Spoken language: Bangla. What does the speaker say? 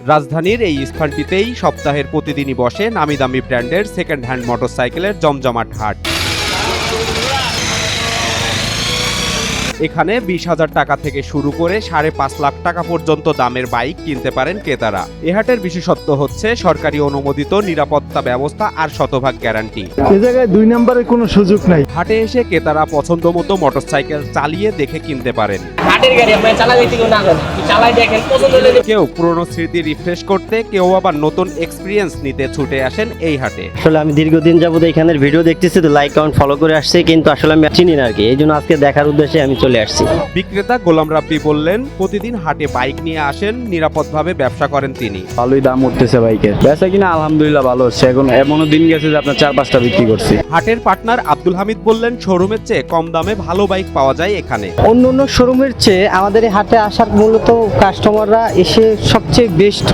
রাজধানীর এই স্থানটিতেই সপ্তাহের প্রতিদিনই বসে নামিদামি ব্র্যান্ডের সেকেন্ড হ্যান্ড মোটরসাইকেলের জমজমাট হাট। এখানে 20,000 টাকা থেকে শুরু করে 5.5 লাখ টাকা পর্যন্ত দামের বাইক কিনতে পারেন ক্রেতারা। এ হাটের বিশেষত্ব হচ্ছে সরকারি অনুমোদিত নিরাপত্তা ব্যবস্থা আর শতভাগ গ্যারান্টি। এ জায়গায় 2 নম্বরের কোনো সুযোগ নাই। হাটে এসে ক্রেতারা পছন্দ মতো মোটরসাইকেল চালিয়ে দেখে কিনতে পারেন। হাটের গাড়ি আপনি চালাই দিতে না চালাই দেখেন পছন্দ হলে কেউ পুরনো স্মৃতি রিফ্রেশ করতে, কেউ আবার নতুন এক্সপিরিয়েন্স নিতে ছুটে আসেন এই হাটে। আসলে আমি দীর্ঘদিন যাবত এখানের ভিডিও দেখতেছি, তো লাইক কমেন্ট ফলো করে আসছি, কিন্তু আসলে আমি চিনি না আর কি, এই জন্য আজকে দেখার উদ্দেশ্যে আমি চলে আসছি। বিক্রেতা গোলাম রাব্বি বললেন, প্রতিদিন হাটে বাইক নিয়ে আসেন, নিরাপদভাবে ব্যবসা করেন তিনি। ভালোই দাম উঠতেছে বাইকের, বেচা কিনা আলহামদুলিল্লাহ ভালো হচ্ছে। এখন এমনও দিন গেছে যে আপনার 4-5টা বিক্রি করছি। হাটের পার্টনার আব্দুল হামিদ বললেন, শোরুমের চেয়ে কম দামে ভালো বাইক পাওয়া যায় এখানে। অন্য অন্য শোরুমের চেয়ে আমাদের এই হাটে আসার মূলত কাস্টমাররা এসে সবচেয়ে বেস্ট